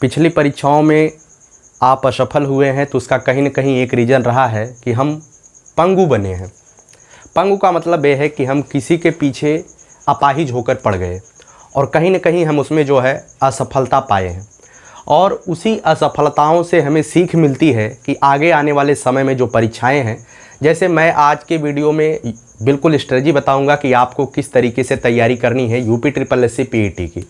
पिछली परीक्षाओं में आप असफल हुए हैं तो उसका कहीं न कहीं एक रीज़न रहा है कि हम पंगु बने हैं। पंगु का मतलब ये है कि हम किसी के पीछे अपाहिज होकर पड़ गए और कहीं न कहीं हम उसमें जो है असफलता पाए हैं, और उसी असफलताओं से हमें सीख मिलती है कि आगे आने वाले समय में जो परीक्षाएं हैं, जैसे मैं आज के वीडियो में बिल्कुल स्ट्रेटजी बताऊंगा कि आपको किस तरीके से तैयारी करनी है यूपी ट्रिपल एससी पीईटी की।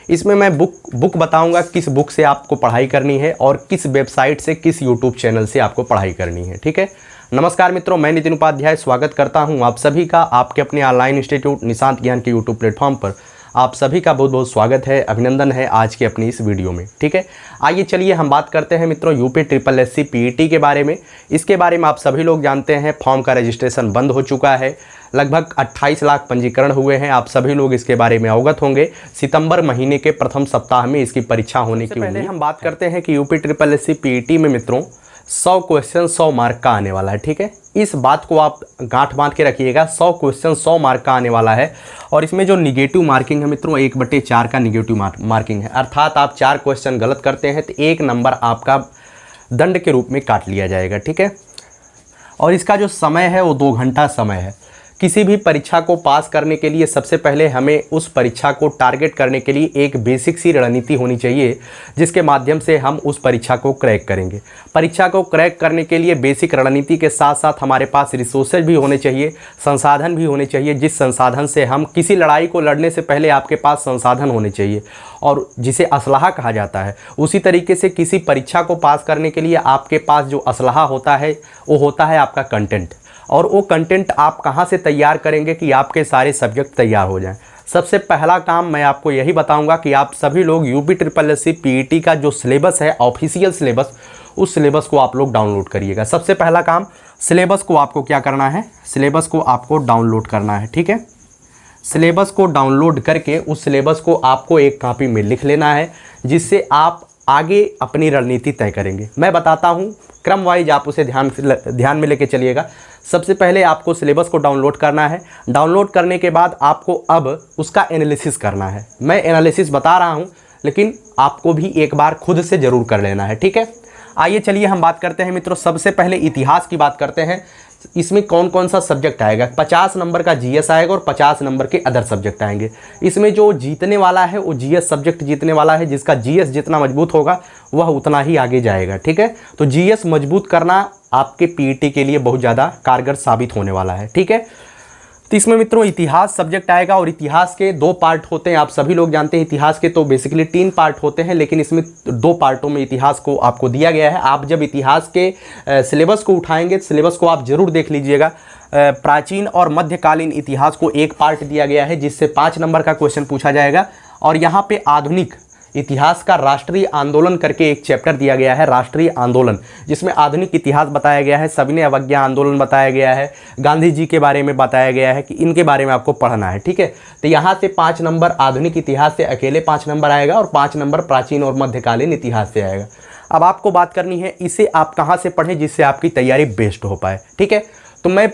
इसमें मैं बुक बताऊंगा किस बुक से आपको पढ़ाई करनी है और किस वेबसाइट से, किस यूट्यूब चैनल से आपको पढ़ाई करनी है। ठीक है। नमस्कार मित्रों, मैं नितिन उपाध्याय स्वागत करता हूं आप सभी का आपके अपने ऑनलाइन इंस्टीट्यूट निशांत ज्ञान के यूट्यूब प्लेटफॉर्म पर। आप सभी का बहुत बहुत स्वागत है, अभिनंदन है आज की अपनी इस वीडियो में। ठीक है, आइए चलिए हम बात करते हैं मित्रों यूपी ट्रिपल एससी पीईटी के बारे में। इसके बारे में आप सभी लोग जानते हैं, फॉर्म का रजिस्ट्रेशन बंद हो चुका है। लगभग 28 लाख पंजीकरण हुए हैं। आप सभी लोग इसके बारे में अवगत होंगे। सितंबर महीने के प्रथम सप्ताह में इसकी परीक्षा होने की पहले हम बात करते हैं कि यूपी ट्रिपल एससी पीईटी में मित्रों 100 क्वेश्चन 100 मार्क का आने वाला है। ठीक है, इस बात को आप गांठ बांध के रखिएगा। 100 क्वेश्चन 100 मार्क का आने वाला है और इसमें जो निगेटिव मार्किंग है मित्रों 1/4 का निगेटिव मार्किंग है, अर्थात आप 4 क्वेश्चन गलत करते हैं तो 1 नंबर आपका दंड के रूप में काट लिया जाएगा। ठीक है, और इसका जो समय है वो 2 घंटा समय है। किसी भी परीक्षा को पास करने के लिए सबसे पहले हमें उस परीक्षा को टारगेट करने के लिए एक बेसिक सी रणनीति होनी चाहिए, जिसके माध्यम से हम उस परीक्षा को क्रैक करेंगे। परीक्षा को क्रैक करने के लिए बेसिक रणनीति के साथ साथ हमारे पास रिसोर्सेज भी होने चाहिए, संसाधन भी होने चाहिए, जिस संसाधन से हम किसी लड़ाई को लड़ने से पहले आपके पास संसाधन होने चाहिए और जिसे असलहा कहा जाता है। उसी तरीके से किसी परीक्षा को पास करने के लिए आपके पास जो असलहा होता है वो होता है आपका कंटेंट, और वो कंटेंट आप कहाँ से तैयार करेंगे कि आपके सारे सब्जेक्ट तैयार हो जाएं। सबसे पहला काम मैं आपको यही बताऊंगा कि आप सभी लोग यूपी ट्रिपल एससी पीईटी का जो सिलेबस है, ऑफिशियल सिलेबस, उस सिलेबस को आप लोग डाउनलोड करिएगा। सबसे पहला काम, सिलेबस को आपको क्या करना है, सिलेबस को आपको डाउनलोड करना है। ठीक है, सिलेबस को डाउनलोड करके उस सिलेबस को आपको एक कॉपी में लिख लेना है, जिससे आप आगे अपनी रणनीति तय करेंगे। मैं बताता हूं क्रम वाइज, आप उसे ध्यान में लेके चलिएगा। सबसे पहले आपको सिलेबस को डाउनलोड करना है। डाउनलोड करने के बाद आपको अब उसका एनालिसिस करना है। मैं एनालिसिस बता रहा हूं, लेकिन आपको भी एक बार खुद से ज़रूर कर लेना है। ठीक है, आइए चलिए हम बात करते हैं मित्रों। सबसे पहले इतिहास की बात करते हैं। इसमें कौन कौन सा सब्जेक्ट आएगा। 50 नंबर का जीएस आएगा और 50 नंबर के अदर सब्जेक्ट आएंगे। इसमें जो जीतने वाला है वो जीएस सब्जेक्ट जीतने वाला है। जिसका जीएस जितना मजबूत होगा वह उतना ही आगे जाएगा। ठीक है, तो जीएस मजबूत करना आपके पीईटी के लिए बहुत ज़्यादा कारगर साबित होने वाला है। ठीक है, तो इसमें मित्रों इतिहास सब्जेक्ट आएगा और इतिहास के 2 पार्ट होते हैं। आप सभी लोग जानते हैं इतिहास के तो बेसिकली 3 पार्ट होते हैं, लेकिन इसमें 2 पार्टों में इतिहास को आपको दिया गया है। आप जब इतिहास के सिलेबस को उठाएंगे तो सिलेबस को आप जरूर देख लीजिएगा। प्राचीन और मध्यकालीन इतिहास को एक पार्ट दिया गया है, जिससे 5 नंबर का क्वेश्चन पूछा जाएगा। और यहाँ पे आधुनिक इतिहास का राष्ट्रीय आंदोलन करके एक चैप्टर दिया गया है, राष्ट्रीय आंदोलन, जिसमें आधुनिक इतिहास बताया गया है, सविनय अवज्ञा आंदोलन बताया गया है, गांधी जी के बारे में बताया गया है कि इनके बारे में आपको पढ़ना है। ठीक है, तो यहाँ से 5 नंबर आधुनिक इतिहास से अकेले 5 नंबर आएगा और 5 नंबर प्राचीन और मध्यकालीन इतिहास से आएगा। अब आपको बात करनी है इसे आप कहाँ से पढ़ें जिससे आपकी तैयारी बेस्ट हो पाए। ठीक है, तो मैं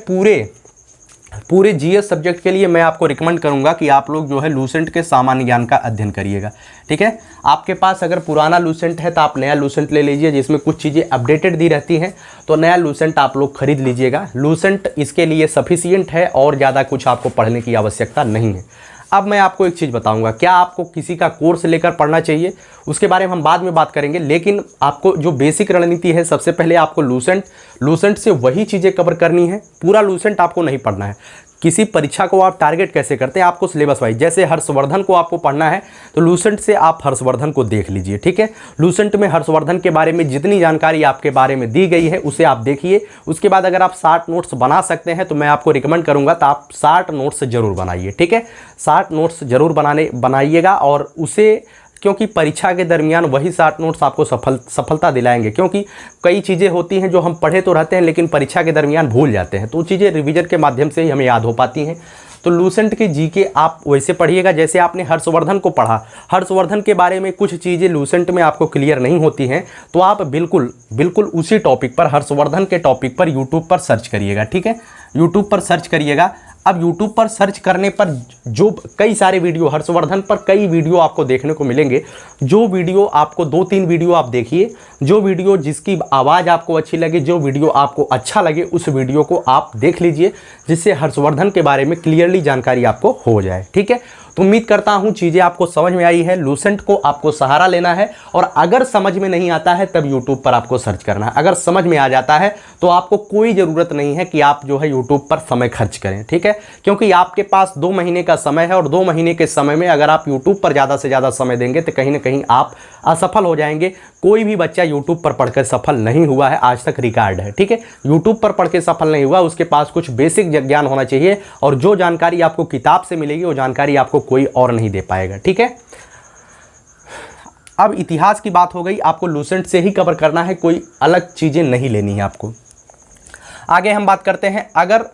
पूरे जीएस सब्जेक्ट के लिए मैं आपको रिकमेंड करूंगा कि आप लोग जो है लूसेंट के सामान्य ज्ञान का अध्ययन करिएगा। ठीक है, आपके पास अगर पुराना लूसेंट है तो आप नया लूसेंट ले लीजिए, जिसमें कुछ चीज़ें अपडेटेड दी रहती हैं, तो नया लूसेंट आप लोग खरीद लीजिएगा। लूसेंट इसके लिए सफिशिएंट है और ज़्यादा कुछ आपको पढ़ने की आवश्यकता नहीं है। अब मैं आपको एक चीज़ बताऊंगा, क्या आपको किसी का कोर्स लेकर पढ़ना चाहिए उसके बारे में हम बाद में बात करेंगे, लेकिन आपको जो बेसिक रणनीति है, सबसे पहले आपको लूसेंट से वही चीज़ें कवर करनी है। पूरा लूसेंट आपको नहीं पढ़ना है। किसी परीक्षा को आप टारगेट कैसे करते हैं, आपको सिलेबस वाइज, जैसे हर्षवर्धन को आपको पढ़ना है तो लूसेंट से आप हर्षवर्धन को देख लीजिए। ठीक है, लूसेंट में हर्षवर्धन के बारे में जितनी जानकारी आपके बारे में दी गई है उसे आप देखिए। उसके बाद अगर आप 60 नोट्स बना सकते हैं तो मैं आपको रिकमेंड करूंगा तो आप 60 नोट्स जरूर बनाइए। ठीक है, 60 नोट्स जरूर बनाइएगा और उसे, क्योंकि परीक्षा के दरमियान वही 60 नोट्स आपको सफलता दिलाएंगे। क्योंकि कई चीज़ें होती हैं जो हम पढ़े तो रहते हैं लेकिन परीक्षा के दरमियान भूल जाते हैं, तो वो चीज़ें रिवीजन के माध्यम से ही हमें याद हो पाती हैं। तो लूसेंट के जीके आप वैसे पढ़िएगा जैसे आपने हर्षवर्धन को पढ़ा। हर्षवर्धन के बारे में कुछ चीज़ें लूसेंट में आपको क्लियर नहीं होती हैं तो आप बिल्कुल उसी टॉपिक पर, हर्षवर्धन के टॉपिक पर यूट्यूब पर सर्च करिएगा। ठीक है, यूट्यूब पर सर्च करिएगा। अब YouTube पर सर्च करने पर जो कई सारे वीडियो, हर्षवर्धन पर कई वीडियो आपको देखने को मिलेंगे। जो वीडियो आपको 2-3 वीडियो आप देखिए, जो वीडियो जिसकी आवाज़ आपको अच्छी लगे, जो वीडियो आपको अच्छा लगे, उस वीडियो को आप देख लीजिए, जिससे हर्षवर्धन के बारे में क्लियरली जानकारी आपको हो जाए। ठीक है, तो उम्मीद करता हूं चीज़ें आपको समझ में आई है। लूसेंट को आपको सहारा लेना है, और अगर समझ में नहीं आता है तब YouTube पर आपको सर्च करना है। अगर समझ में आ जाता है तो आपको कोई ज़रूरत नहीं है कि आप जो है YouTube पर समय खर्च करें। ठीक है, क्योंकि आपके पास 2 महीने का समय है, और 2 महीने के समय में अगर आप YouTube पर ज़्यादा से ज़्यादा समय देंगे तो कहीं ना कहीं आप असफल हो जाएंगे। कोई भी बच्चा YouTube पर पढ़कर सफल नहीं हुआ है, आज तक रिकॉर्ड है। ठीक है, YouTube पर पढ़ के सफल नहीं हुआ, उसके पास कुछ बेसिक ज्ञान होना चाहिए, और जो जानकारी आपको किताब से मिलेगी वो जानकारी आपको कोई और नहीं दे पाएगा। ठीक है, अब इतिहास की बात हो गई, आपको लूसेंट से ही कवर करना है, कोई अलग चीज़ें नहीं लेनी है आपको। आगे हम बात करते हैं, अगर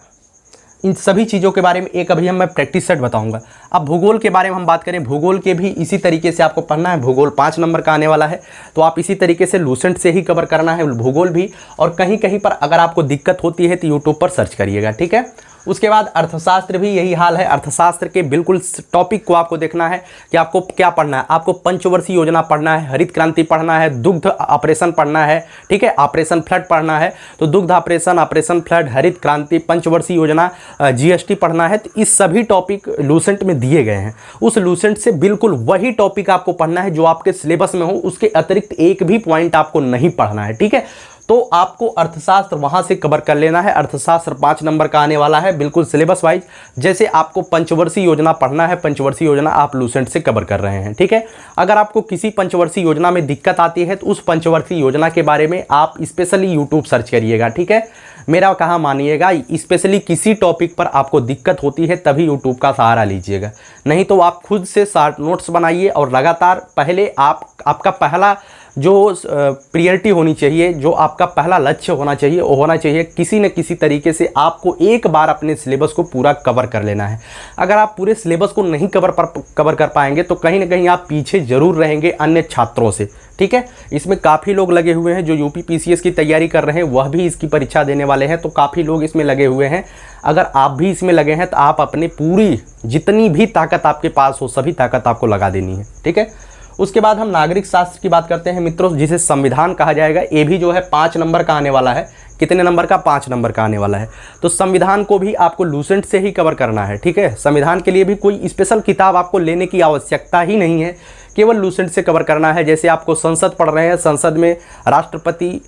इन सभी चीज़ों के बारे में एक अभी मैं प्रैक्टिस सेट बताऊंगा। अब भूगोल के बारे में हम बात करें, भूगोल के भी इसी तरीके से आपको पढ़ना है। भूगोल 5 नंबर का आने वाला है, तो आप इसी तरीके से लूसेंट से ही कवर करना है भूगोल भी। और कहीं कहीं पर अगर आपको दिक्कत होती है तो यूट्यूब पर सर्च करिएगा। ठीक है, उसके बाद अर्थशास्त्र भी यही हाल है। अर्थशास्त्र के बिल्कुल टॉपिक को आपको देखना है कि आपको क्या पढ़ना है। आपको पंचवर्षीय योजना पढ़ना है, हरित क्रांति पढ़ना है, दुग्ध ऑपरेशन पढ़ना है। ठीक है, ऑपरेशन फ्लड पढ़ना है, तो दुग्ध ऑपरेशन, ऑपरेशन फ्लड, हरित क्रांति, पंचवर्षीय योजना, जीएसटी पढ़ना है। तो इस सभी टॉपिक लूसेंट में दिए गए हैं। उस लूसेंट से बिल्कुल वही टॉपिक आपको पढ़ना है जो आपके सिलेबस में हो, उसके अतिरिक्त एक भी पॉइंट आपको नहीं पढ़ना है। ठीक है, तो आपको अर्थशास्त्र वहां से कवर कर लेना है। अर्थशास्त्र 5 नंबर का आने वाला है, बिल्कुल सिलेबस वाइज। जैसे आपको पंचवर्षीय योजना पढ़ना है, पंचवर्षीय योजना आप लूसेंट से कवर कर रहे हैं। ठीक है, अगर आपको किसी पंचवर्षीय योजना में दिक्कत आती है तो उस पंचवर्षीय योजना के बारे में आप स्पेशली यूट्यूब सर्च करिएगा। ठीक है, मेरा कहा मानिएगा, स्पेशली किसी टॉपिक पर आपको दिक्कत होती है तभी यूट्यूब का सहारा लीजिएगा, नहीं तो आप खुद से शॉर्ट नोट्स बनाइए और लगातार पहले आपका पहला जो प्रियरिटी होनी चाहिए, जो आपका पहला लक्ष्य होना चाहिए, वो होना चाहिए किसी न किसी तरीके से आपको एक बार अपने सिलेबस को पूरा कवर कर लेना है। अगर आप पूरे सिलेबस को नहीं कवर कर पाएंगे तो कहीं ना कहीं आप पीछे जरूर रहेंगे अन्य छात्रों से। ठीक है, इसमें काफ़ी लोग लगे हुए हैं जो यूपी पीसीएस की तैयारी कर रहे हैं, वह भी इसकी परीक्षा देने वाले हैं, तो काफ़ी लोग इसमें लगे हुए हैं। अगर आप भी इसमें लगे हैं तो आप अपनी पूरी जितनी भी ताकत आपके पास हो सभी ताकत आपको लगा देनी है। ठीक है, उसके बाद हम नागरिक शास्त्र की बात करते हैं मित्रों, जिसे संविधान कहा जाएगा। ये भी जो है 5 नंबर का आने वाला है। कितने नंबर का? 5 नंबर का आने वाला है। तो संविधान को भी आपको लूसेंट से ही कवर करना है। ठीक है, संविधान के लिए भी कोई स्पेशल किताब आपको लेने की आवश्यकता ही नहीं है, केवल लूसेंट से कवर करना है। जैसे आपको संसद पढ़ रहे हैं, संसद में राष्ट्रपति,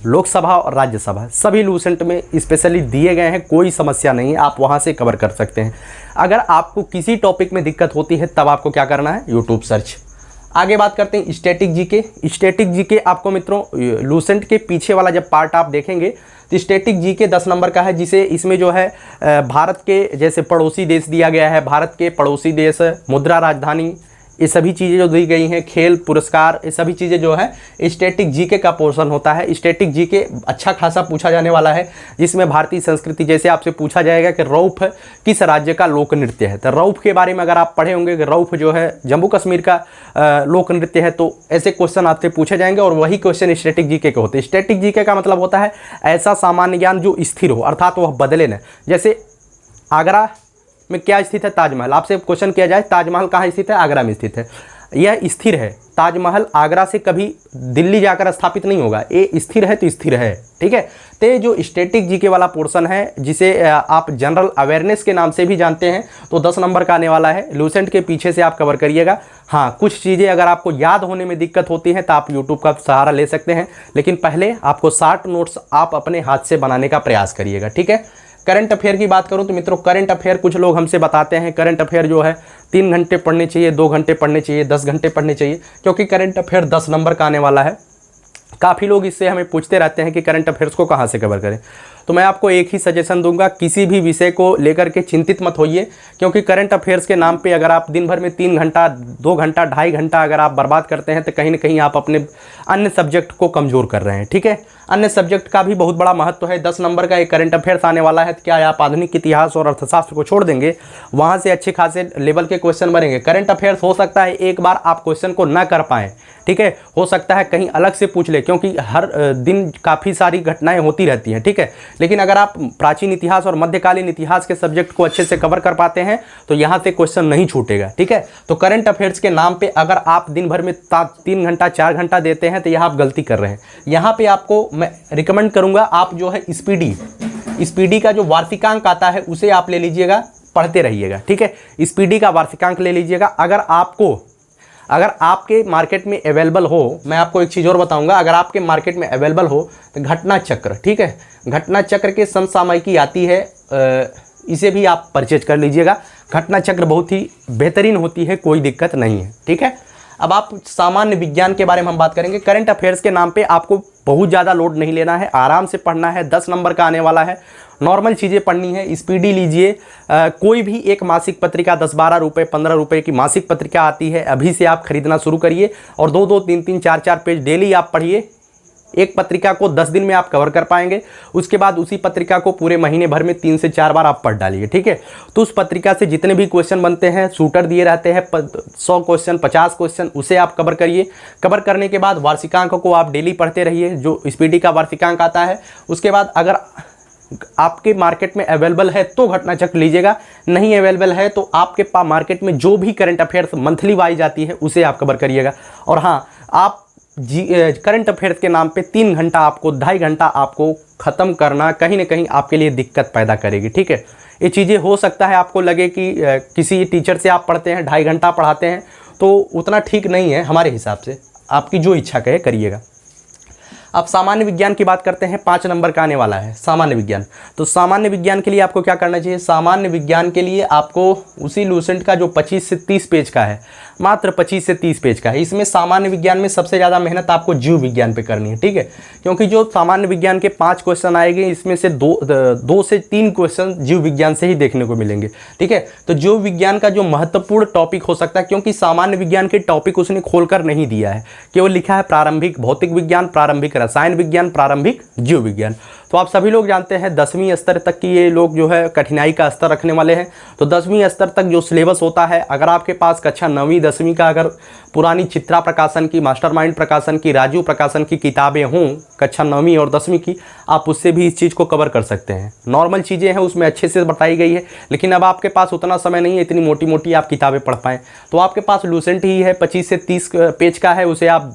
लोकसभा और राज्यसभा सभी लूसेंट में स्पेशली दिए गए हैं, कोई समस्या नहीं है, आप वहां से कवर कर सकते हैं। अगर आपको किसी टॉपिक में दिक्कत होती है तब आपको क्या करना है? YouTube search. आगे बात करते हैं स्टैटिक जीके। स्टैटिक जीके आपको मित्रों लूसेंट के पीछे वाला जब पार्ट आप देखेंगे तो स्टैटिक जीके 10 नंबर का है, जिसे इसमें जो है भारत के जैसे पड़ोसी देश दिया गया है, भारत के पड़ोसी देश, मुद्रा राजधानी, ये सभी चीज़ें जो दी गई हैं, खेल पुरस्कार, ये सभी चीज़ें जो है स्टैटिक जीके का पोर्शन होता है। स्टैटिक जीके अच्छा खासा पूछा जाने वाला है, जिसमें भारतीय संस्कृति, जैसे आपसे पूछा जाएगा कि रऊफ किस राज्य का लोक नृत्य है, तो रऊफ के बारे में अगर आप पढ़े होंगे कि रऊफ जो है जम्मू कश्मीर का लोक नृत्य है, तो ऐसे क्वेश्चन आपसे पूछे जाएंगे और वही क्वेश्चन स्टैटिक जीके के होते हैं। स्टैटिक जीके का मतलब होता है ऐसा सामान्य ज्ञान जो स्थिर हो, अर्थात वह बदले न। जैसे आगरा में क्या स्थित है? ताजमहल। आपसे क्वेश्चन किया जाए ताजमहल कहाँ स्थित है? आगरा में स्थित है। यह स्थिर है, ताजमहल आगरा से कभी दिल्ली जाकर स्थापित नहीं होगा, ये स्थिर है तो स्थिर है। ठीक है, तो ये जो स्टैटिक जीके वाला पोर्शन है, जिसे आप जनरल अवेयरनेस के नाम से भी जानते हैं, तो 10 नंबर का आने वाला है। लूसेंट के पीछे से आप कवर करिएगा। हाँ, कुछ चीज़ें अगर आपको याद होने में दिक्कत होती है तो आप यूट्यूब का सहारा ले सकते हैं, लेकिन पहले आपको शॉर्ट नोट्स आप अपने हाथ से बनाने का प्रयास करिएगा। ठीक है, करंट अफेयर की बात करूं तो मित्रों, करंट अफेयर कुछ लोग हमसे बताते हैं करंट अफेयर जो है 3 घंटे पढ़ने चाहिए, 2 घंटे पढ़ने चाहिए, 10 घंटे पढ़ने चाहिए, क्योंकि करंट अफेयर 10 नंबर का आने वाला है। काफ़ी लोग इससे हमें पूछते रहते हैं कि करंट अफेयर्स को कहाँ से कवर करें, तो मैं आपको एक ही सजेशन दूंगा, किसी भी विषय को लेकर के चिंतित मत होइए, क्योंकि करंट अफेयर्स के नाम पे अगर आप दिन भर में 3 घंटा, 2 घंटा, 2.5 घंटा अगर आप बर्बाद करते हैं तो कहीं ना कहीं आप अपने अन्य सब्जेक्ट को कमज़ोर कर रहे हैं। ठीक है, अन्य सब्जेक्ट का भी बहुत बड़ा महत्व है। 10 नंबर का एक करंट अफेयर्स आने वाला है, तो क्या आप आधुनिक इतिहास और अर्थशास्त्र को छोड़ देंगे? वहाँ से अच्छे खासे लेवल के क्वेश्चन बनेंगे। करंट अफेयर्स हो सकता है एक बार आप क्वेश्चन को ना कर पाएँ, ठीक है, हो सकता है कहीं अलग से पूछ ले, क्योंकि हर दिन काफ़ी सारी घटनाएं होती रहती हैं। ठीक है, लेकिन अगर आप प्राचीन इतिहास और मध्यकालीन इतिहास के सब्जेक्ट को अच्छे से कवर कर पाते हैं तो यहाँ से क्वेश्चन नहीं छूटेगा, ठीक है। तो करंट अफेयर्स के नाम पे अगर आप दिन भर में 3 घंटा 4 घंटा देते हैं तो यहाँ आप गलती कर रहे हैं। यहाँ पे आपको मैं रिकमेंड करूँगा, आप जो है स्पीडी का जो वार्षिकांक आता है उसे आप ले लीजिएगा, पढ़ते रहिएगा, ठीक है। स्पीडी का वार्षिकांक ले लीजिएगा। अगर आपके मार्केट में अवेलेबल हो, मैं आपको एक चीज़ और बताऊंगा, अगर आपके मार्केट में अवेलेबल हो तो घटना चक्र, ठीक है, घटना चक्र के समसामयिकी आती है, इसे भी आप परचेज कर लीजिएगा। घटना चक्र बहुत ही बेहतरीन होती है, कोई दिक्कत नहीं है, ठीक है। अब आप सामान्य विज्ञान के बारे में हम बात करेंगे। करंट अफेयर्स के नाम पे आपको बहुत ज़्यादा लोड नहीं लेना है, आराम से पढ़ना है। 10 नंबर का आने वाला है, नॉर्मल चीज़ें पढ़नी है। स्पीडी लीजिए, कोई भी एक मासिक पत्रिका 10-12 रुपये 15 रुपये की मासिक पत्रिका आती है, अभी से आप खरीदना शुरू करिए और 2-2 3-3 4-4 पेज डेली आप पढ़िए। एक पत्रिका को 10 दिन में आप कवर कर पाएंगे, उसके बाद उसी पत्रिका को पूरे महीने भर में 3 से 4 बार आप पढ़ डालिए, ठीक है। तो उस पत्रिका से जितने भी क्वेश्चन बनते हैं, शूटर दिए रहते हैं 100 क्वेश्चन 50 क्वेश्चन, उसे आप कवर करिए। कवर करने के बाद वार्षिकांक को आप डेली पढ़ते रहिए, जो स्पीडी का वार्षिकांक आता है। उसके बाद अगर आपके मार्केट में अवेलेबल है तो घटना चक्र लीजिएगा, नहीं अवेलेबल है तो आपके पास मार्केट में जो भी करंट अफेयर्स मंथली वाइज आती है उसे आप कवर करिएगा। और हाँ, आप करंट अफेयर्स के नाम पे 3 घंटा आपको 2.5 घंटा आपको ख़त्म करना कहीं ना कहीं आपके लिए दिक्कत पैदा करेगी, ठीक है। ये चीज़ें हो सकता है आपको लगे कि किसी टीचर से आप पढ़ते हैं 2.5 घंटा पढ़ाते हैं, तो उतना ठीक नहीं है हमारे हिसाब से। आपकी जो इच्छा कहे करिएगा। अब सामान्य विज्ञान की बात करते हैं। 5 नंबर का आने वाला है सामान्य विज्ञान। तो सामान्य विज्ञान के लिए आपको क्या करना चाहिए? सामान्य विज्ञान के लिए आपको उसी लूसेंट का जो 25 से 30 पेज का है, मात्र 25 से 30 पेज का है, इसमें सामान्य विज्ञान में सबसे ज़्यादा मेहनत आपको जीव विज्ञान पे करनी है, ठीक है। क्योंकि जो सामान्य विज्ञान के 5 क्वेश्चन आएंगे, इसमें से 2 से 3 क्वेश्चन जीव विज्ञान से ही देखने को मिलेंगे, ठीक है। तो जीव विज्ञान का जो महत्वपूर्ण टॉपिक हो सकता है, क्योंकि सामान्य विज्ञान के टॉपिक उसने खोलकर नहीं दिया है, केवल लिखा है प्रारंभिक भौतिक विज्ञान, प्रारंभिक रसायन विज्ञान, प्रारंभिक जीव विज्ञान। तो आप सभी लोग जानते हैं 10वीं स्तर तक की ये लोग जो है कठिनाई का स्तर रखने वाले हैं। तो 10वीं स्तर तक जो सिलेबस होता है, अगर आपके पास कक्षा 9वीं 10वीं का अगर पुरानी चित्रा प्रकाशन की, मास्टरमाइंड प्रकाशन की, राजू प्रकाशन की किताबें हों कक्षा 9वीं और 10वीं की, आप उससे भी इस चीज़ को कवर कर सकते हैं। नॉर्मल चीज़ें हैं उसमें अच्छे से बताई गई है, लेकिन अब आपके पास उतना समय नहीं है इतनी मोटी मोटी आप किताबें पढ़ पाएँ। तो आपके पास लूसेंट ही है 25 से 30 पेज का है, उसे आप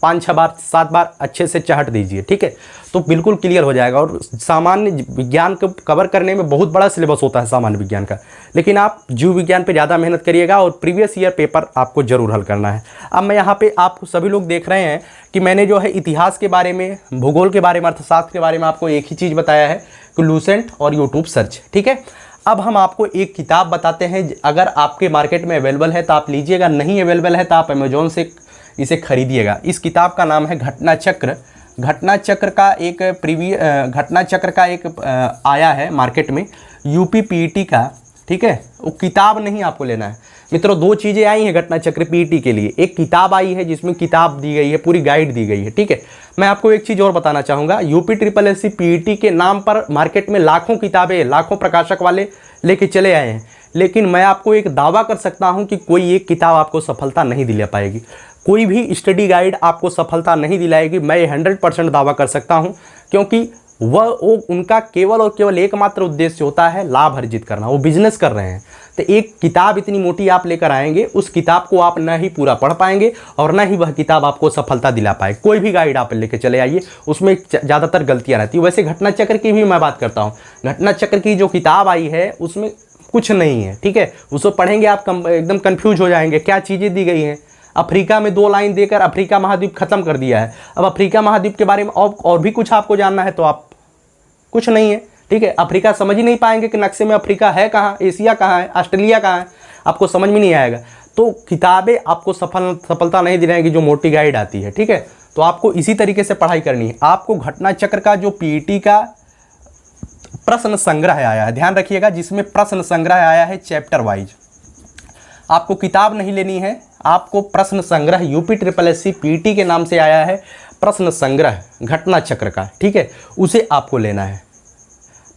5-6 बार 7 बार अच्छे से चाहट दीजिए, ठीक है। तो बिल्कुल क्लियर हो जाएगा। और सामान्य विज्ञान को कवर करने में बहुत बड़ा सिलेबस होता है सामान्य विज्ञान का, लेकिन आप जीव विज्ञान पे ज़्यादा मेहनत करिएगा और प्रीवियस ईयर पेपर आपको ज़रूर हल करना है। अब मैं यहाँ पे आप सभी लोग देख रहे हैं कि मैंने जो है इतिहास के बारे में, भूगोल के बारे में, अर्थशास्त्र के बारे में आपको एक ही चीज़ बताया है कि लूसेंट और यूट्यूब सर्च, ठीक है। अब हम आपको एक किताब बताते हैं, अगर आपके मार्केट में अवेलेबल है तो आप लीजिएगा, नहीं अवेलेबल है तो आप अमेजोन से इसे खरीदिएगा। इस किताब का नाम है घटना चक्र। घटना चक्र का एक आया है मार्केट में यूपी पीईटी का, ठीक है। वो किताब नहीं आपको लेना है मित्रों, 2 चीज़ें आई हैं घटना चक्र पीईटी के लिए। एक किताब आई है जिसमें किताब दी गई है, पूरी गाइड दी गई है, ठीक है। मैं आपको एक चीज़ और बताना चाहूँगा, यूपी SSSC पीईटी के नाम पर मार्केट में लाखों किताबें, लाखों प्रकाशक वाले लेके चले आए हैं, लेकिन मैं आपको एक दावा कर सकता हूँ कि कोई एक किताब आपको सफलता नहीं दिला पाएगी, कोई भी स्टडी गाइड आपको सफलता नहीं दिलाएगी। मैं 100% दावा कर सकता हूं, क्योंकि वो उनका केवल और केवल एकमात्र उद्देश्य होता है लाभ अर्जित करना, वो बिजनेस कर रहे हैं। तो एक किताब इतनी मोटी आप लेकर आएंगे, उस किताब को आप न ही पूरा पढ़ पाएंगे और न ही वह किताब आपको सफलता दिला पाए। कोई भी गाइड आप लेकर चले आइए, उसमें ज़्यादातर गलतियाँ रहती हैं। वैसे घटना चक्र की भी मैं बात करता हूँ, घटना चक्र की जो किताब आई है उसमें कुछ नहीं है, ठीक है। उसको पढ़ेंगे आप एकदम कन्फ्यूज हो जाएंगे, क्या चीज़ें दी गई हैं। अफ्रीका में 2 लाइन देकर अफ्रीका महाद्वीप खत्म कर दिया है। अब अफ्रीका महाद्वीप के बारे में और भी कुछ आपको जानना है तो आप कुछ नहीं है, ठीक है। अफ्रीका समझ ही नहीं पाएंगे कि नक्शे में अफ्रीका है कहाँ, एशिया कहाँ है, ऑस्ट्रेलिया कहाँ है, आपको समझ में नहीं आएगा। तो किताबें आपको सफलता नहीं दिलाएंगी जो मोटी गाइड आती है, ठीक है। तो आपको इसी तरीके से पढ़ाई करनी है। आपको घटना चक्र का जो पीईटी का प्रश्न संग्रह आया है, ध्यान रखिएगा, जिसमें प्रश्न संग्रह आया है चैप्टर वाइज। आपको किताब नहीं लेनी है, आपको प्रश्न संग्रह यूपी SSSC पीईटी के नाम से आया है, प्रश्न संग्रह घटना चक्र का, ठीक है, उसे आपको लेना है।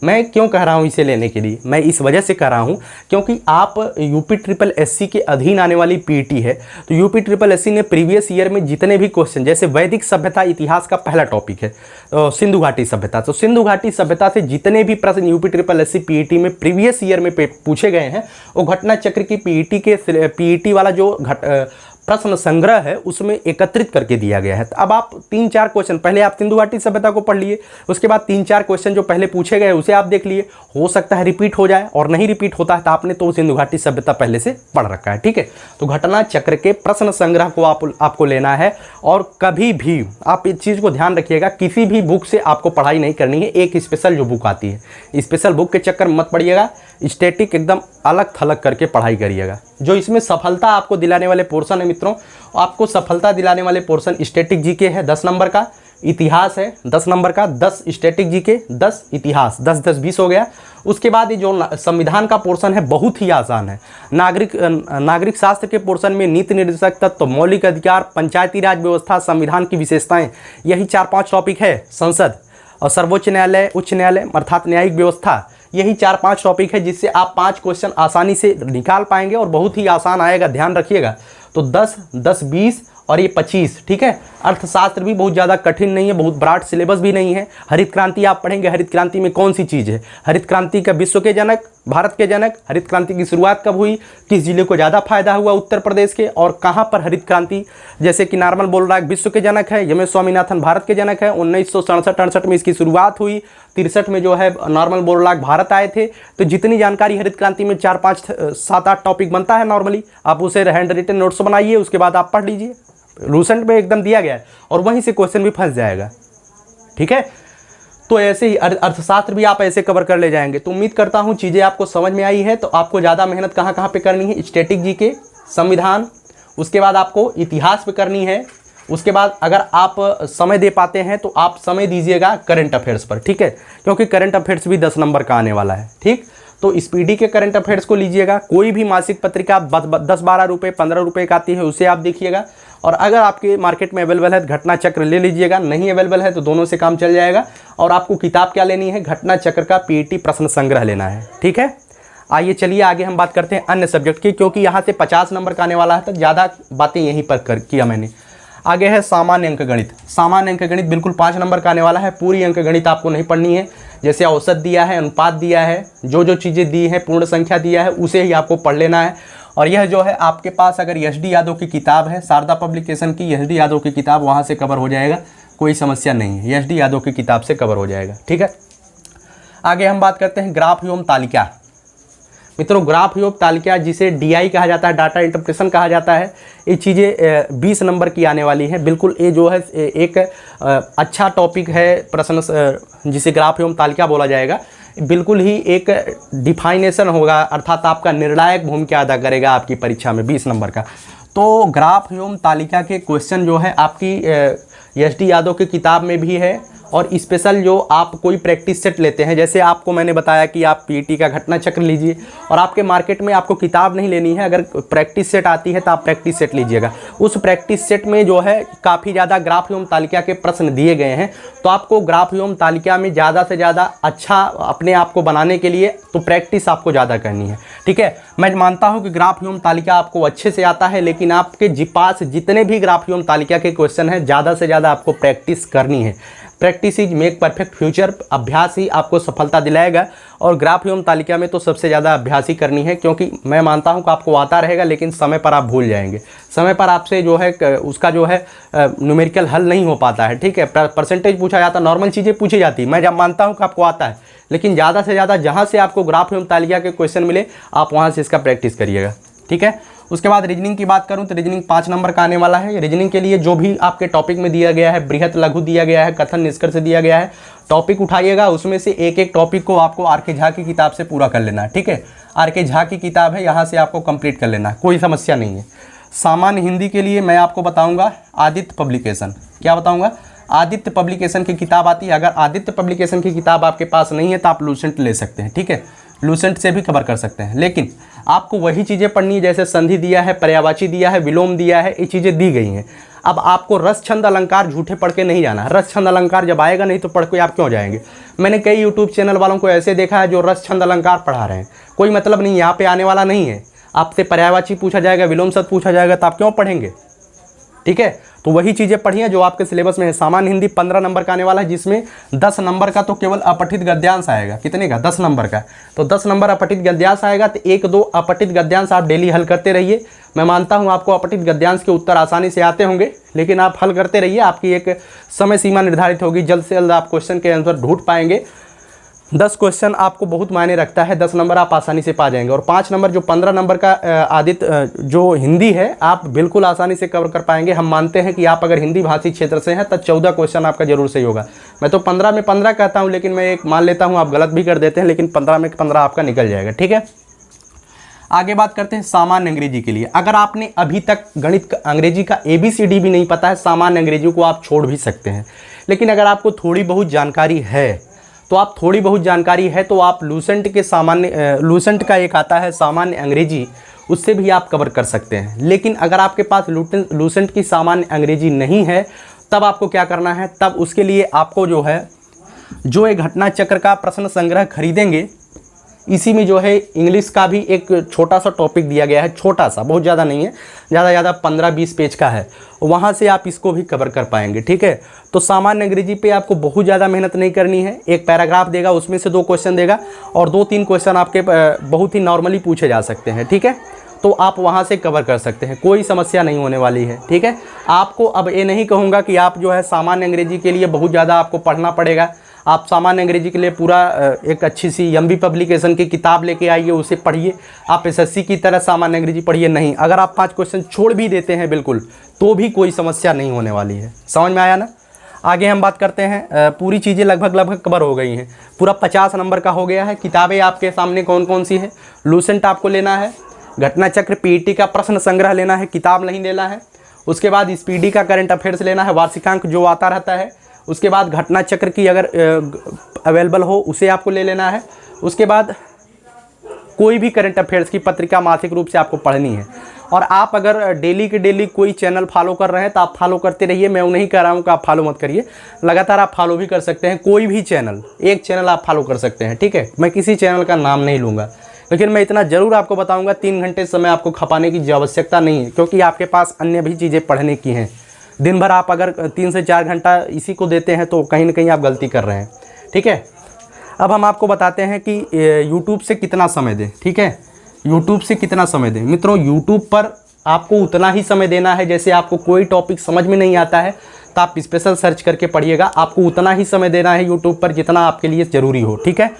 मैं क्यों कह रहा हूँ इसे लेने के लिए, मैं इस वजह से कह रहा हूँ क्योंकि आप यूपी ट्रिपल एससी के अधीन आने वाली पीईटी है, तो यूपी ट्रिपल एससी ने प्रीवियस ईयर में जितने भी क्वेश्चन, जैसे वैदिक सभ्यता इतिहास का पहला टॉपिक है सिंधु घाटी सभ्यता, तो सिंधु घाटी सभ्यता से जितने भी प्रश्न यूपी ट्रिपल एससी पीईटी में प्रीवियस ईयर में पूछे गए हैं वो घटना चक्र की पीईटी वाला जो प्रश्न संग्रह है उसमें एकत्रित करके दिया गया है। तो अब आप 3-4 क्वेश्चन, पहले आप सिंधु घाटी सभ्यता को पढ़ लिए, उसके बाद 3-4 क्वेश्चन जो पहले पूछे गए उसे आप देख लिए, हो सकता है रिपीट हो जाए, और नहीं रिपीट होता है तो आपने तो सिंधु घाटी सभ्यता पहले से पढ़ रखा है, ठीक है। तो घटना चक्र के प्रश्न संग्रह को आपको लेना है, और कभी भी आप इस चीज़ को ध्यान रखिएगा, किसी भी बुक से आपको पढ़ाई नहीं करनी है। एक स्पेशल जो बुक आती है, स्पेशल बुक के चक्कर मत पड़िएगा, स्टैटिक एकदम अलग थलग करके पढ़ाई करिएगा। जो इसमें सफलता आपको दिलाने वाले पोर्शन है मित्रों, आपको सफलता दिलाने वाले पोर्शन स्टैटिक जीके है 10 नंबर का, इतिहास है 10 नंबर का, 10 स्टैटिक जीके, 10 इतिहास, 10-10-20 हो गया। उसके बाद ये जो संविधान का पोर्शन है बहुत ही आसान है। नागरिक शास्त्र के पोर्शन में नीति निर्देशक तत्व, मौलिक अधिकार, पंचायती राज व्यवस्था, संविधान की विशेषताएं, यही 4-5 टॉपिक है। संसद और सर्वोच्च न्यायालय, उच्च न्यायालय अर्थात न्यायिक व्यवस्था, यही 4-5 टॉपिक है जिससे आप 5 क्वेश्चन आसानी से निकाल पाएंगे और बहुत ही आसान आएगा, ध्यान रखिएगा। तो 10, 10, 20 और ये 25, ठीक है। अर्थशास्त्र भी बहुत ज़्यादा कठिन नहीं है, बहुत ब्रॉड सिलेबस भी नहीं है। हरित क्रांति आप पढ़ेंगे, हरित क्रांति में कौन सी चीज़ है, हरित क्रांति का विश्व के जनक, भारत के जनक, हरित क्रांति की शुरुआत कब हुई, किस जिले को ज़्यादा फायदा हुआ उत्तर प्रदेश के, और कहाँ पर हरित क्रांति, जैसे कि नॉर्मल बोल रहा है विश्व के जनक है, एम एस स्वामीनाथन भारत के जनक है, 1967-68 में इसकी शुरुआत हुई, 63 में जो है नॉर्मल बोल रहा है भारत आए थे। तो जितनी जानकारी हरित क्रांति में 4-5, 7-8 टॉपिक बनता है नॉर्मली, आप उसे हैंड रिटन नोट्स बनाइए, उसके बाद आप पढ़ लीजिए, लूसेंट में एकदम दिया गया है, और वहीं से क्वेश्चन भी फंस जाएगा, ठीक है। तो ऐसे ही अर्थशास्त्र भी आप ऐसे कवर कर ले जाएंगे। तो उम्मीद करता हूँ चीज़ें आपको समझ में आई है। तो आपको ज़्यादा मेहनत कहाँ पे करनी है, स्टैटिक जी के, संविधान, उसके बाद आपको इतिहास पे करनी है, उसके बाद अगर आप समय दे पाते हैं तो आप समय दीजिएगा करंट अफेयर्स पर, ठीक है, क्योंकि करंट अफेयर्स भी 10 नंबर का आने वाला है, ठीक। तो स्पीडी के करंट अफेयर्स को लीजिएगा, कोई भी मासिक पत्रिका 10-12 रुपये 15 रुपये का आती है उसे आप देखिएगा, और अगर आपके मार्केट में अवेलेबल है तो घटना चक्र ले लीजिएगा, नहीं अवेलेबल है तो दोनों से काम चल जाएगा। और आपको किताब क्या लेनी है, घटना चक्र का पीईटी प्रश्न संग्रह लेना है, ठीक है। आइए चलिए आगे हम बात करते हैं अन्य सब्जेक्ट की, क्योंकि यहाँ से 50 नंबर का आने वाला है तो ज़्यादा बातें यहीं पर किया मैंने। आगे है सामान्य अंक गणित। सामान्य अंक गणित बिल्कुल 5 नंबर का आने वाला है। पूरी अंक गणित आपको नहीं पढ़नी है, जैसे औसत दिया है, अनुपात दिया है, जो चीज़ें दी हैं, पूर्ण संख्या दिया है, उसे ही आपको पढ़ लेना है। और यह जो है आपके पास अगर एस.डी. यादव की किताब है, शारदा पब्लिकेशन की एस.डी. यादव की किताब, वहाँ से कवर हो जाएगा, कोई समस्या नहीं है, एस.डी. यादव की किताब से कवर हो जाएगा, ठीक है। आगे हम बात करते हैं ग्राफ एवं तालिका। मित्रों, ग्राफ एवं तालिका जिसे DI कहा जाता है, डाटा इंटरप्रेशन कहा जाता है, ये चीज़ें 20 नंबर की आने वाली हैं। बिल्कुल ये जो है एक अच्छा टॉपिक है, प्रश्न जिसे ग्राफ एवं तालिका बोला जाएगा, बिल्कुल ही एक डिफाइनेशन होगा, अर्थात आपका निर्णायक भूमिका अदा करेगा आपकी परीक्षा में 20 नंबर का। तो ग्राफ एवं तालिका के क्वेश्चन जो है आपकी एस.डी. यादव की किताब में भी है, और स्पेशल जो आप कोई प्रैक्टिस सेट लेते हैं, जैसे आपको मैंने बताया कि आप पीईटी का घटना चक्र लीजिए, और आपके मार्केट में आपको किताब नहीं लेनी है, अगर प्रैक्टिस सेट आती है तो आप प्रैक्टिस सेट लीजिएगा। उस प्रैक्टिस सेट में जो है काफ़ी ज़्यादा ग्राफ एवं तालिका के प्रश्न दिए गए हैं, तो आपको ग्राफ एवं तालिका में ज़्यादा से ज़्यादा अच्छा अपने आप को बनाने के लिए तो प्रैक्टिस आपको ज़्यादा करनी है, ठीक है। मैं मानता हूँ कि ग्राफ एवं तालिका आपको अच्छे से आता है, लेकिन आपके पास जितने भी ग्राफ एवं तालिका के क्वेश्चन हैं, ज़्यादा से ज़्यादा आपको प्रैक्टिस करनी है। Practice is make perfect future. अभ्यास ही आपको सफलता दिलाएगा, और ग्राफ एवं तालिका में तो सबसे ज़्यादा अभ्यास ही करनी है, क्योंकि मैं मानता हूं कि आपको आता रहेगा, लेकिन समय पर आप भूल जाएंगे। समय पर आपसे जो है उसका जो है न्यूमेरिकल हल नहीं हो पाता है, ठीक है। परसेंटेज पूछा जाता, नॉर्मल चीज़ें पूछी जाती, मैं जब मानता हूँ कि आपको आता है, लेकिन ज़्यादा से ज़्यादा जहाँ से आपको ग्राफ एवं तालिका के क्वेश्चन मिले आप वहाँ से इसका प्रैक्टिस करिएगा, ठीक है। उसके बाद रीजनिंग की बात करूं तो रीजनिंग 5 नंबर का आने वाला है। रीजनिंग के लिए जो भी आपके टॉपिक में दिया गया है, बृहत लघु दिया गया है, कथन निष्कर्ष दिया गया है, टॉपिक उठाइएगा, उसमें से एक टॉपिक को आपको आर.के. झा की किताब से पूरा कर लेना है, ठीक है। आर.के. झा की किताब है, यहाँ से आपको कंप्लीट कर लेना है, कोई समस्या नहीं है। सामान्य हिंदी के लिए मैं आपको बताऊँगा आदित्य पब्लिकेशन। क्या बताऊँगा? आदित्य पब्लिकेशन की किताब आती है। अगर आदित्य पब्लिकेशन की किताब आपके पास नहीं है तो आप लूसेंट ले सकते हैं, ठीक है। लूसेंट से भी कवर कर सकते हैं, लेकिन आपको वही चीज़ें पढ़नी है जैसे संधि दिया है, पर्यायवाची दिया है, विलोम दिया है, ये चीज़ें दी गई हैं। अब आपको रस छंद अलंकार झूठे पढ़ के नहीं जाना है। रस छंद अलंकार जब आएगा नहीं तो पढ़ के आप क्यों जाएंगे। मैंने कई यूट्यूब चैनल वालों को ऐसे देखा है जो रस छंद अलंकार पढ़ा रहे हैं, कोई मतलब नहीं, यहाँ पे आने वाला नहीं है। आपसे पर्यायवाची पूछा जाएगा, विलोम शब्द पूछा जाएगा, तो आप क्यों पढ़ेंगे। ठीक है, तो वही चीज़ें पढ़िए जो आपके सिलेबस में है। सामान्य हिंदी 15 नंबर का आने वाला है, जिसमें 10 नंबर का तो केवल अपठित गद्यांश आएगा। कितने का? 10 नंबर का। तो 10 नंबर अपठित गद्यांश आएगा, तो 1-2 अपठित गद्यांश आप डेली हल करते रहिए। मैं मानता हूँ आपको अपठित गद्यांश के उत्तर आसानी से आते होंगे, लेकिन आप हल करते रहिए। आपकी एक समय सीमा निर्धारित होगी, जल्द से जल्द आप क्वेश्चन के आंसर ढूंढ पाएंगे। 10 क्वेश्चन आपको बहुत मायने रखता है, 10 नंबर आप आसानी से पा जाएंगे। और 5 नंबर जो 15 नंबर का आदित्य जो हिंदी है, आप बिल्कुल आसानी से कवर कर पाएंगे। हम मानते हैं कि आप अगर हिंदी भाषी क्षेत्र से हैं तो 14 क्वेश्चन आपका जरूर सही होगा। मैं तो 15 में 15 कहता हूं, लेकिन मैं एक मान लेता हूं, आप गलत भी कर देते हैं, लेकिन 15 में 15 आपका निकल जाएगा। ठीक है, आगे बात करते हैं सामान्य अंग्रेजी के लिए। अगर आपने अभी तक गणित अंग्रेजी का ABCD भी नहीं पता है, सामान्य अंग्रेजी को आप छोड़ भी सकते हैं। लेकिन अगर आपको थोड़ी बहुत जानकारी है तो आप लूसेंट के सामान्य लूसेंट का एक आता है सामान्य अंग्रेजी, उससे भी आप कवर कर सकते हैं। लेकिन अगर आपके पास लूसेंट की सामान्य अंग्रेजी नहीं है, तब आपको क्या करना है, तब उसके लिए आपको जो एक घटना चक्र का प्रश्न संग्रह खरीदेंगे, इसी में इंग्लिश का भी एक छोटा सा टॉपिक दिया गया है, छोटा सा, बहुत ज़्यादा नहीं है, ज़्यादा 15-20 पेज का है, वहाँ से आप इसको भी कवर कर पाएंगे। ठीक है, तो सामान्य अंग्रेजी पे आपको बहुत ज़्यादा मेहनत नहीं करनी है। एक पैराग्राफ देगा, उसमें से 2 क्वेश्चन देगा, और 2-3 क्वेश्चन आपके बहुत ही नॉर्मली पूछे जा सकते हैं। ठीक है, तो आप वहाँ से कवर कर सकते हैं, कोई समस्या नहीं होने वाली है। ठीक है, आपको अब ये नहीं कहूँगा कि आप सामान्य अंग्रेजी के लिए बहुत ज़्यादा आपको पढ़ना पड़ेगा। आप सामान्य अंग्रेजी के लिए पूरा एक अच्छी सी MB पब्लिकेशन की किताब लेके आइए, उसे पढ़िए। आप SSC की तरह सामान्य अंग्रेजी पढ़िए नहीं। अगर आप 5 क्वेश्चन छोड़ भी देते हैं बिल्कुल, तो भी कोई समस्या नहीं होने वाली है। समझ में आया ना। आगे हम बात करते हैं, पूरी चीज़ें लगभग कवर हो गई हैं। पूरा 50 नंबर का हो गया है। किताबें आपके सामने कौन कौन सी है? लूसेंट आपको लेना है, घटना चक्र PET का प्रश्न संग्रह लेना है, किताब नहीं लेना है। उसके बाद स्पीडी का करंट अफेयर्स लेना है, वार्षिकांक जो आता रहता है। उसके बाद घटना चक्र की अगर अवेलेबल हो उसे आपको ले लेना है। उसके बाद कोई भी करंट अफेयर्स की पत्रिका मासिक रूप से आपको पढ़नी है। और आप अगर डेली के डेली कोई चैनल फॉलो कर रहे हैं तो आप फॉलो करते रहिए। मैं नहीं कह रहा हूँ कि आप फॉलो मत करिए, लगातार आप फॉलो भी कर सकते हैं। कोई भी चैनल, एक चैनल आप फॉलो कर सकते हैं। ठीक है, मैं किसी चैनल का नाम नहीं लूँगा, लेकिन मैं इतना ज़रूर आपको बताऊँगा, 3 घंटे समय आपको खपाने की आवश्यकता नहीं है, क्योंकि आपके पास अन्य भी चीज़ें पढ़ने की हैं। दिन भर आप अगर 3 से 4 घंटा इसी को देते हैं तो कहीं ना कहीं आप गलती कर रहे हैं। ठीक है, अब हम आपको बताते हैं कि यूट्यूब से कितना समय दें। ठीक है, यूट्यूब से कितना समय दें। मित्रों, यूट्यूब पर आपको उतना ही समय देना है, जैसे आपको कोई टॉपिक समझ में नहीं आता है तो आप स्पेशल सर्च करके पढ़िएगा। आपको उतना ही समय देना है यूट्यूब पर जितना आपके लिए ज़रूरी हो। ठीक है,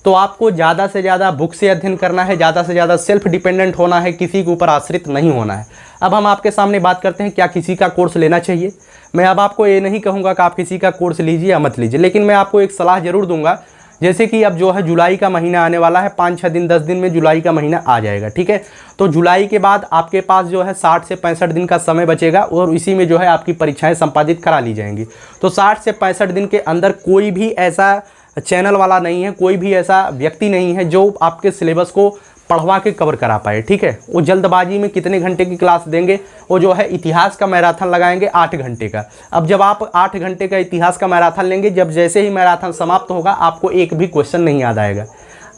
तो आपको ज़्यादा से ज़्यादा बुक से अध्ययन करना है, ज़्यादा से ज़्यादा सेल्फ डिपेंडेंट होना है, किसी के ऊपर आश्रित नहीं होना है। अब हम आपके सामने बात करते हैं क्या किसी का कोर्स लेना चाहिए। मैं अब आपको ये नहीं कहूँगा कि आप किसी का कोर्स लीजिए या मत लीजिए, लेकिन मैं आपको एक सलाह ज़रूर दूंगा। जैसे कि अब जुलाई का महीना आने वाला है, 5-6 दिन 10 दिन में जुलाई का महीना आ जाएगा। ठीक है, तो जुलाई के बाद आपके पास 60 से 65 दिन का समय बचेगा, और इसी में आपकी परीक्षाएं संपादित करा ली जाएंगी। तो 60 से 65 दिन के अंदर कोई भी ऐसा चैनल वाला नहीं है, कोई भी ऐसा व्यक्ति नहीं है जो आपके सिलेबस को पढ़वा के कवर करा पाए। ठीक है, वो जल्दबाजी में कितने घंटे की क्लास देंगे, वो इतिहास का मैराथन लगाएंगे 8 घंटे का। अब जब आप 8 घंटे का इतिहास का मैराथन लेंगे, जब जैसे ही मैराथन समाप्त होगा आपको एक भी क्वेश्चन नहीं याद आएगा।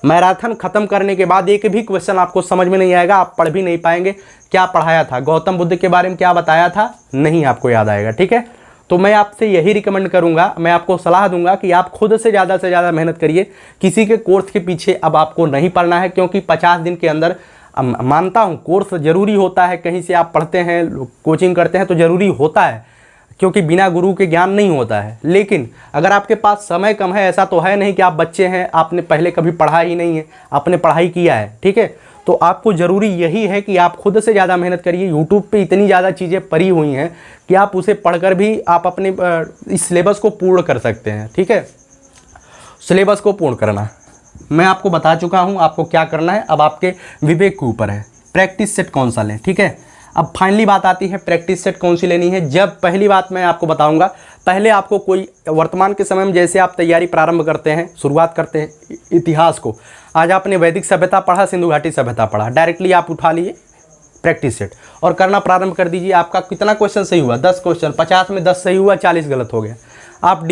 मैराथन खत्म करने के बाद एक भी क्वेश्चन आपको समझ में नहीं आएगा, आप पढ़ भी नहीं पाएंगे। क्या पढ़ाया था, गौतम बुद्ध के बारे में क्या बताया था, नहीं आपको याद आएगा। ठीक है, तो मैं आपसे यही रिकमेंड करूंगा, मैं आपको सलाह दूंगा कि आप खुद से ज़्यादा मेहनत करिए। किसी के कोर्स के पीछे अब आपको नहीं पढ़ना है, क्योंकि 50 दिन के अंदर, मानता हूं कोर्स ज़रूरी होता है, कहीं से आप पढ़ते हैं, कोचिंग करते हैं तो ज़रूरी होता है, क्योंकि बिना गुरु के ज्ञान नहीं होता है। लेकिन अगर आपके पास समय कम है, ऐसा तो है नहीं कि आप बच्चे हैं, आपने पहले कभी पढ़ा ही नहीं है, आपने पढ़ाई किया है। ठीक है, तो आपको ज़रूरी यही है कि आप खुद से ज़्यादा मेहनत करिए। यूट्यूब पे इतनी ज़्यादा चीज़ें पड़ी हुई हैं कि आप उसे पढ़कर भी आप अपने इस सिलेबस को पूर्ण कर सकते हैं। ठीक है, सिलेबस को पूर्ण करना मैं आपको बता चुका हूँ, आपको क्या करना है अब आपके विवेक के ऊपर है। प्रैक्टिस सेट कौन सा लें। ठीक है, अब फाइनली बात आती है प्रैक्टिस सेट कौन सी लेनी है। जब पहली बात मैं आपको बताऊंगा, पहले आपको कोई वर्तमान के समय में जैसे आप तैयारी प्रारंभ करते हैं, शुरुआत करते हैं इतिहास को, आज आपने वैदिक सभ्यता पढ़ा, सिंधु घाटी सभ्यता पढ़ा, डायरेक्टली आप उठा लिए प्रैक्टिस सेट, और करना प्रारंभ कर दीजिए। आपका कितना क्वेश्चन सही हुआ? 10 क्वेश्चन, 50 में 10 सही हुआ, 40 गलत हो गया। आप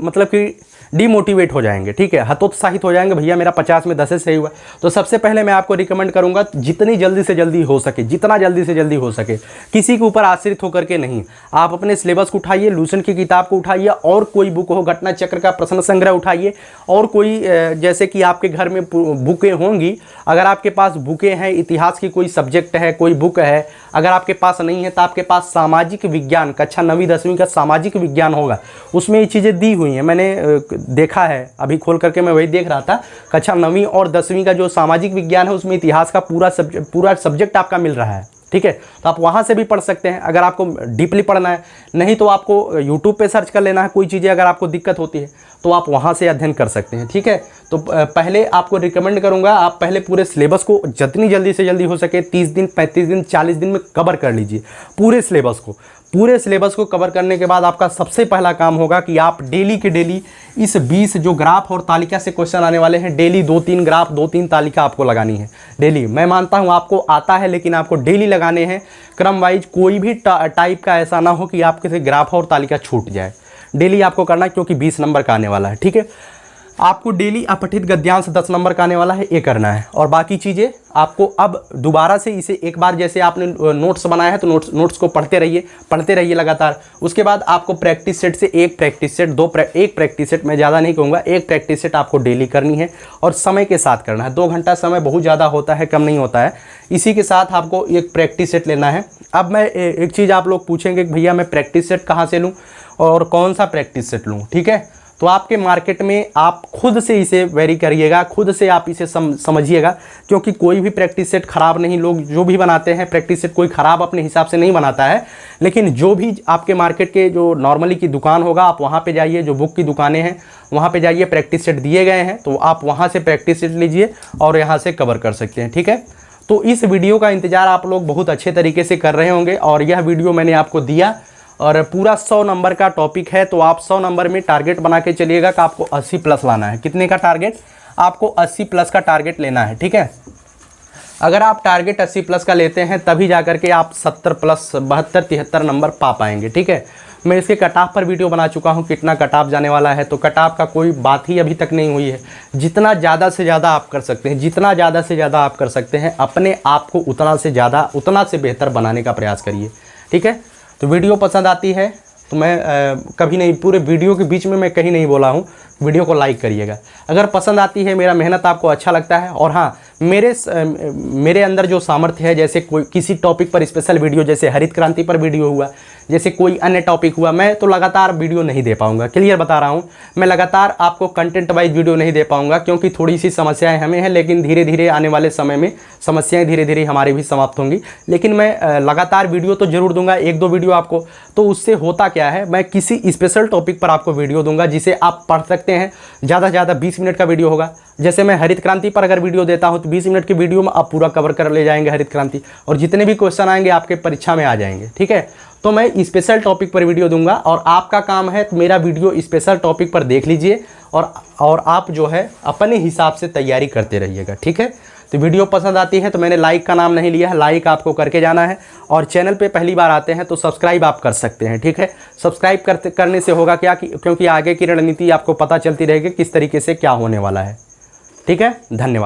मतलब कि डिमोटिवेट हो जाएंगे, ठीक है, हतोत्साहित हो जाएंगे, भैया मेरा 50 में 10 ही सही हुआ। तो सबसे पहले मैं आपको रिकमेंड करूंगा जितनी जल्दी से जल्दी हो सके, जितना जल्दी से जल्दी हो सके, किसी के ऊपर आश्रित होकर के नहीं, आप अपने सिलेबस को उठाइए, लूसेंट की किताब को उठाइए, और कोई बुक हो, घटना चक्र का प्रश्न संग्रह उठाइए, और कोई जैसे कि आपके घर में बुकें होंगी, अगर आपके पास बुकें हैं, इतिहास की कोई सब्जेक्ट है, कोई बुक है, अगर आपके पास नहीं है तो आपके पास सामाजिक विज्ञान कक्षा 9वीं 10वीं का सामाजिक विज्ञान होगा, उसमें ये चीज़ें दी हुई हैं, मैंने देखा है, अभी खोल करके मैं वही देख रहा था। कक्षा 9वीं और 10वीं का जो सामाजिक विज्ञान है उसमें इतिहास का पूरा सब्जेक्ट आपका मिल रहा है, ठीक है। तो आप वहाँ से भी पढ़ सकते हैं अगर आपको डीपली पढ़ना है, नहीं तो आपको यूट्यूब पे सर्च कर लेना है, कोई चीज़ें अगर आपको दिक्कत होती है तो आप वहाँ से अध्ययन कर सकते हैं, ठीक है। तो पहले आपको रिकमेंड करूँगा, आप पहले पूरे सिलेबस को जितनी जल्दी से जल्दी हो सके 30 दिन 35 दिन 40 दिन में कवर कर लीजिए पूरे सिलेबस को। पूरे सिलेबस को कवर करने के बाद आपका सबसे पहला काम होगा कि आप डेली के डेली इस 20 जो ग्राफ और तालिका से क्वेश्चन आने वाले हैं, डेली 2-3 ग्राफ 2-3 तालिका आपको लगानी है डेली। मैं मानता हूं आपको आता है, लेकिन आपको डेली लगाने हैं क्रम वाइज, कोई भी टाइप का ऐसा ना हो कि आपके से ग्राफ और तालिका छूट जाए। डेली आपको करना है, क्योंकि 20 नंबर का आने वाला है, ठीक है। आपको डेली अपठित गद्यांश 10 नंबर का आने वाला है, ये करना है, और बाकी चीज़ें आपको अब दोबारा से इसे एक बार जैसे आपने नोट्स बनाया है तो नोट्स को पढ़ते रहिए लगातार। उसके बाद आपको प्रैक्टिस सेट से एक प्रैक्टिस सेट मैं ज़्यादा नहीं कहूँगा, एक प्रैक्टिस सेट आपको डेली करनी है, और समय के साथ करना है। 2 घंटा समय बहुत ज़्यादा होता है, कम नहीं होता है, इसी के साथ आपको एक प्रैक्टिस सेट लेना है। अब मैं एक चीज़ आप लोग पूछेंगे कि भैया मैं प्रैक्टिस सेट कहाँ से लूँ और कौन सा प्रैक्टिस सेट लूँ, ठीक है। तो आपके मार्केट में आप खुद से इसे वेरी करिएगा, खुद से आप इसे समझिएगा, क्योंकि कोई भी प्रैक्टिस सेट ख़राब नहीं, लोग जो भी बनाते हैं प्रैक्टिस सेट कोई ख़राब अपने हिसाब से नहीं बनाता है, लेकिन जो भी आपके मार्केट के जो नॉर्मली की दुकान होगा, आप वहाँ पे जाइए, जो बुक की दुकानें हैं वहाँ पे जाइए, प्रैक्टिस सेट दिए गए हैं, तो आप वहाँ से प्रैक्टिस सेट लीजिए और यहाँ से कवर कर सकते हैं, ठीक है। तो इस वीडियो का इंतज़ार आप लोग बहुत अच्छे तरीके से कर रहे होंगे, और यह वीडियो मैंने आपको दिया, और पूरा 100 नंबर का टॉपिक है, तो आप 100 नंबर में टारगेट बना के चलिएगा कि आपको 80 प्लस लाना है। कितने का टारगेट? आपको 80 प्लस का टारगेट लेना है, ठीक है। अगर आप टारगेट 80 प्लस का लेते हैं तभी जा करके आप 70 प्लस 72-73 नंबर पा पाएंगे, ठीक है। मैं इसके कट ऑफ पर वीडियो बना चुका हूँ, कितना कट ऑफ जाने वाला है, तो कट ऑफ का कोई बात ही अभी तक नहीं हुई है। जितना ज़्यादा से ज़्यादा आप कर सकते हैं, जितना ज़्यादा से ज़्यादा आप कर सकते हैं, अपने आप को उतना से बेहतर बनाने का प्रयास करिए, ठीक है। तो वीडियो पसंद आती है तो मैं कभी नहीं, पूरे वीडियो के बीच में मैं कहीं नहीं बोला हूँ, वीडियो को लाइक करिएगा। अगर पसंद आती है, मेरा मेहनत आपको अच्छा लगता है, और हाँ, मेरे अंदर जो सामर्थ्य है, जैसे कोई किसी टॉपिक पर स्पेशल वीडियो, जैसे हरित क्रांति पर वीडियो हुआ, जैसे कोई अन्य टॉपिक हुआ, मैं तो लगातार वीडियो नहीं दे पाऊंगा, क्लियर बता रहा हूँ, मैं लगातार आपको कंटेंट वाइज वीडियो नहीं दे पाऊंगा, क्योंकि थोड़ी सी समस्याएं हमें हैं, लेकिन धीरे धीरे आने वाले समय में समस्याएं धीरे धीरे हमारी भी समाप्त होंगी। लेकिन मैं लगातार वीडियो तो जरूर दूंगा, 1-2 वीडियो आपको। तो उससे होता क्या है, मैं किसी स्पेशल टॉपिक पर आपको वीडियो दूंगा जिसे आप पढ़ सकते हैं। ज़्यादा से ज़्यादा 20 मिनट का वीडियो होगा। जैसे मैं हरित क्रांति पर अगर वीडियो देता हूं तो 20 मिनट की वीडियो में आप पूरा कवर कर ले जाएंगे हरित क्रांति, और जितने भी क्वेश्चन आएंगे आपके परीक्षा में आ जाएंगे, ठीक है। तो मैं स्पेशल टॉपिक पर वीडियो दूंगा, और आपका काम है तो मेरा वीडियो स्पेशल टॉपिक पर देख लीजिए, और आप जो है अपने हिसाब से तैयारी करते रहिएगा, ठीक है। तो वीडियो पसंद आती है तो मैंने लाइक का नाम नहीं लिया है, लाइक आपको करके जाना है, और चैनल पे पहली बार आते हैं तो सब्सक्राइब आप कर सकते हैं, ठीक है। सब्सक्राइब करने से होगा क्या कि क्योंकि आगे की रणनीति आपको पता चलती रहेगी किस तरीके से क्या होने वाला है, ठीक है। धन्यवाद।